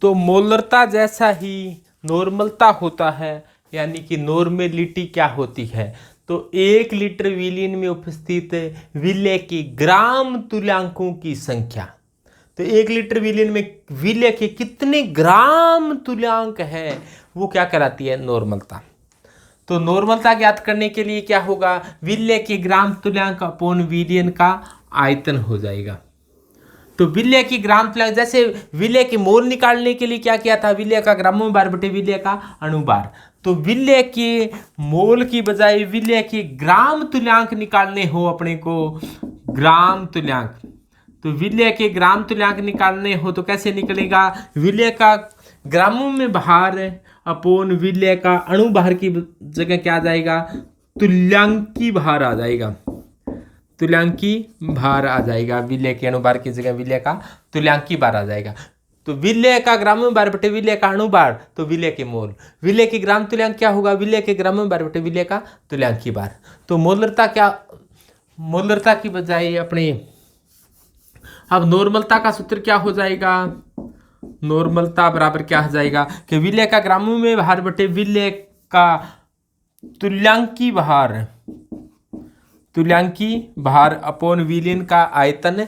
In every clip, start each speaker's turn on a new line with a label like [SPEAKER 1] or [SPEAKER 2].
[SPEAKER 1] तो मोलरता जैसा ही नॉर्मलता होता है, यानी कि नॉर्मेलिटी क्या होती है, तो 1 लीटर विलीन में उपस्थित विलय की ग्राम तुल्यांकों की संख्या। तो 1 लीटर विलीन में विलय के कितने ग्राम तुल्यांक है वो क्या कहलाती है, नॉर्मलता। तो नॉर्मलता ज्ञात करने के लिए क्या होगा, विलय के ग्राम तुल्यांक अपॉन विलयन का आयतन हो जाएगा। तो विलय की ग्राम तुल्यांक, जैसे विलय के मोल निकालने के लिए क्या किया था, विलय का ग्रामों बार बटे विलय का अणुबार। तो विलय के मोल की बजाय विलय के ग्राम तुल्यांक निकालने हो अपने को, ग्राम तुल्यांक। तो विलय के ग्राम तुल्यांक निकालने हो तो कैसे निकलेगा, विलय का ग्रामों में भार अपोन विलय का अणुभार की जगह क्या आ जाएगा, तुल्यांकी भार आ जाएगा। तुल्यांकी भार आ जाएगा, विलय के अणुभार की जगह विलय का तुल्यांकी भार आ जाएगा। तो विलय का ग्राम भार बटे विलय का अणुभार, तो विलय के मोल। विलय के ग्राम तुल्यांक क्या होगा, विलय के ग्राम भार बटे विलय का तुल्यांकी भार। तो मोलरता क्या, मोलरता की बजाय अपने अब नॉर्मलता का सूत्र क्या हो जाएगा, नॉर्मलता बराबर क्या हो जाएगा कि विलय का ग्रामों में भार बटे विलय का तुल्यांकी भार, तुल्यांकी भार अपोन विलीन का आयतन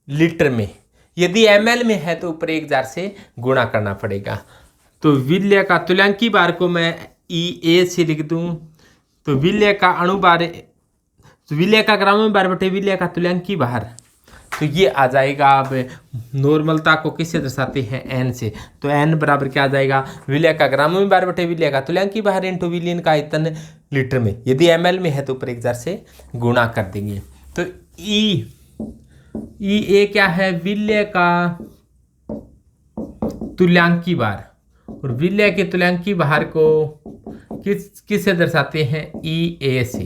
[SPEAKER 1] लीटर में। यदि ml में है तो ऊपर 1000 से गुणा करना पड़ेगा। तो विलय का तुल्यांकी भार को मैं EA से लिख दूं, तो विलय का अणुभार, तो विलय का ग्रामों भार बटे विलय का तुल्यांकी भार, तो ये आ जाएगा। अब नॉर्मलता को किससे दर्शाते हैं, n से। तो n बराबर क्या आ जाएगा, विलय का ग्रामों में भार बटे विलय का तुल्यांकी भार इंटू विलीन का आयतन लीटर में। यदि ml में है तो ऊपर 1000 से गुणा कर देंगे। तो EA क्या है, विलय का तुल्यांकी भार, और विलय के तुल्यांकी भार को किससे दर्शाते हैं, EA से।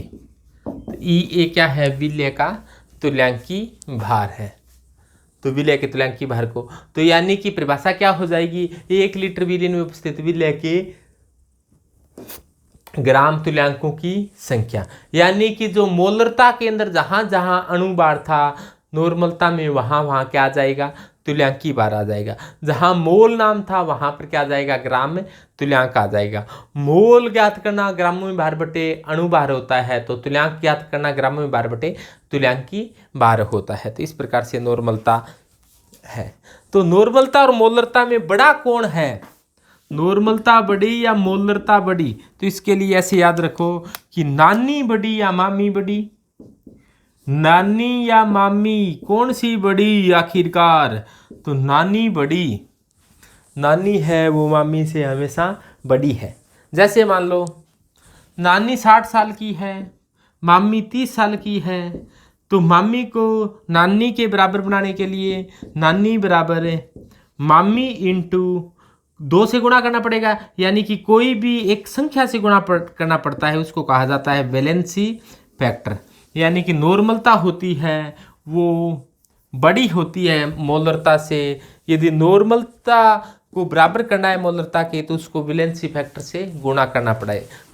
[SPEAKER 1] तो EA क्या है, विलय का तुल्यांकी भार है। तो विलय के तुल्यांकी भार को, तो यानी कि परिभाषा क्या हो जाएगी, 1 लीटर विलीन में उपस्थित विलय के ग्राम तुल्यांकों की संख्या। यानी कि जो मोलरता के अंदर जहां जहां अणुभार था, नॉर्मलता में वहां वहां क्या आ जाएगा, तुल्यांकी भार आ जाएगा। जहां मोल नाम था वहां पर क्या आ जाएगा, ग्राम में तुल्यांक आ जाएगा। मोल ज्ञात करना ग्रामों में भार बटे अणुभार होता है, तो तुल्यांक ज्ञात करना ग्रामों में भार बटे तुल्यांकी भार होता है। तो इस प्रकार से नॉर्मलता है। तो नॉर्मलता और मोलरता में बड़ा कौन है, नॉर्मलता बड़ी या मोलरता बड़ी। तो इसके लिए ऐसे याद रखो कि नानी बड़ी या मामी बड़ी, नानी या मामी कौन सी बड़ी आखिरकार, तो नानी बड़ी, नानी है वो मामी से हमेशा बड़ी है। जैसे मान लो नानी 60 साल की है, मामी 30 साल की है, तो मामी को नानी के बराबर बनाने के लिए नानी बराबर मामी इंटू 2 से गुणा करना पड़ेगा। यानी कि कोई भी एक संख्या से गुणा करना पड़ता है, उसको कहा जाता है वैलेंसी फैक्टर। यानी कि नॉर्मलता होती है वो बड़ी होती है मोलरता से। यदि नॉर्मलता को बराबर करना है मोलरता के, तो उसको वैलेंसी फैक्टर से गुणा करना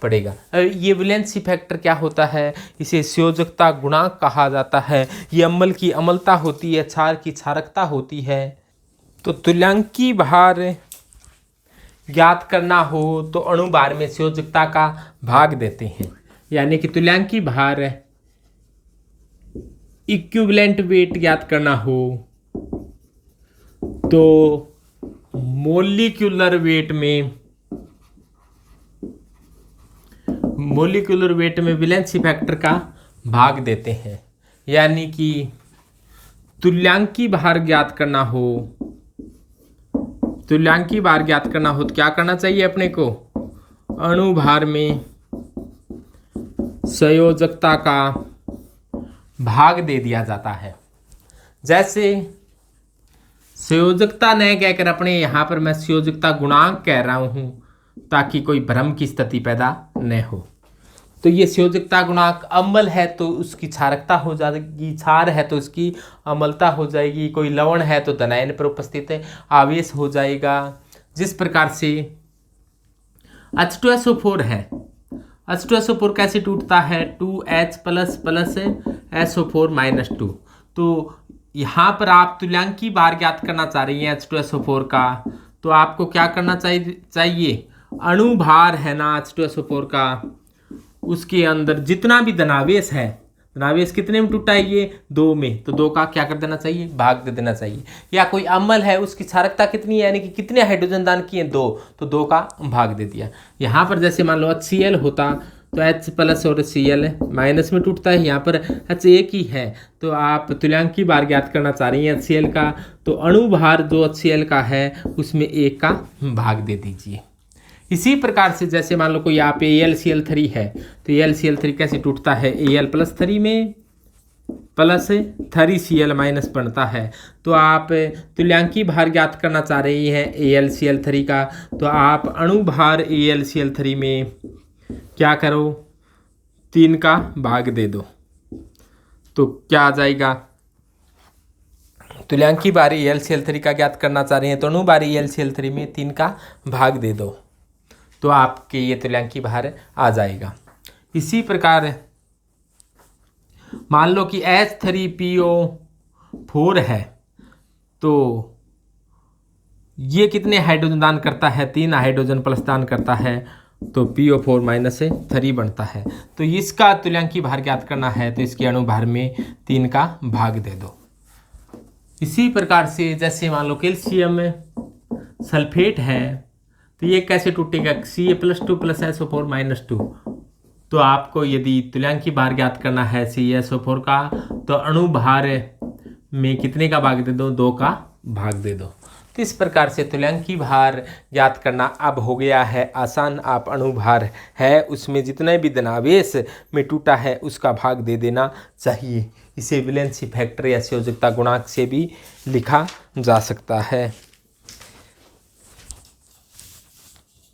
[SPEAKER 1] पड़ेगा। ये वैलेंसी फैक्टर क्या होता है, इसे संयोजकता गुणांक कहा जाता है। ये अम्ल की अम्लता होती है, क्षार की क्षारकता होती है। तो तुल्यांकी भार ज्ञात करना हो तो अणुभार में संयोजकता का भाग देते हैं। यानी कि तुल्यांकी भार इक्विवेलेंट वेट ज्ञात करना हो तो मोलिक्यूलर वेट में वैलेंसी फैक्टर का भाग देते हैं। यानी कि तुल्यांकी भार ज्ञात करना हो, तुल्यांकी भार ज्ञात करना हो तो क्या करना चाहिए अपने को, अणुभार में संयोजकता का भाग दे दिया जाता है। जैसे संयोजकता न कहकर अपने यहाँ पर मैं संयोजकता गुणांक कह रहा हूँ ताकि कोई भ्रम की स्थिति पैदा न हो। तो ये संयोजकता गुणांक अम्ल है तो उसकी क्षारकता हो जाएगी, क्षार है तो उसकी अम्लता हो जाएगी, कोई लवण है तो धनायन पर उपस्थित आवेश हो जाएगा। जिस प्रकार से H2SO4 है, H2SO4 कैसे टूटता है, 2H प्लस SO4 माइनस 2। तो यहाँ पर आप तुल्यांकी भार ज्ञात करना चाह रही हैं H2SO4 का, तो तो आपको क्या करना चाहिए अणुभार है ना H2SO4 का, उसके अंदर जितना भी धनावेश है, धनावेश कितने में टूटा है ये 2 में, तो 2 का क्या कर देना चाहिए भाग दे देना चाहिए। या कोई अम्ल है उसकी क्षारकता कितनी है यानी कि कितने हाइड्रोजन दान किए 2, तो 2 का भाग दे दिया। यहाँ पर जैसे मान लो HCl होता तो H प्लस और Cl माइनस में टूटता है, यहाँ पर H एक ही है तो आप तुल्यांकी भार ज्ञात करना चाह रही हैं HCl का, तो अणुभार जो HCl का है उसमें 1 का भाग दे दीजिए। इसी प्रकार से जैसे मान लो कोई यहाँ पे AlCl3 है तो AlCl3 कैसे टूटता है Al प्लस 3 में प्लस 3Cl माइनस बनता है, तो आप तुल्यांकी भार ज्ञात करना चाह रही हैं AlCl3 का, तो आप अणुभार AlCl3 में क्या करो 3 का भाग दे दो, तो क्या आ जाएगा तुल्यांकी भार AlCl3 का ज्ञात करना चाह रही हैं तो अणुभार AlCl3 में 3 का भाग दे दो, तो आपके ये तुल्यांकी भार आ जाएगा। इसी प्रकार मान लो कि H3PO4 है तो ये कितने हाइड्रोजन दान करता है 3 हाइड्रोजन प्लस दान करता है, तो PO4 माइनस 3 बनता है, तो इसका तुल्यांकी भार ज्ञात करना है तो इसके अणुभार में 3 का भाग दे दो। इसी प्रकार से जैसे मान लो कैल्शियम सल्फेट है तो ये कैसे टूटेगा Ca+2 प्लस SO4 माइनस 2, तो आपको यदि तुल्यांकी भार ज्ञात करना है CaSO4 का तो अणुभार में कितने का भाग दे दो 2 का भाग दे दो। तो इस प्रकार से तुल्यांकी भार ज्ञात करना अब हो गया है आसान। आप अणुभार है उसमें जितने भी धनावेश में टूटा है उसका भाग दे देना चाहिए। इसे वैलेंसी फैक्टर या संयोजकता गुणांक से भी लिखा जा सकता है।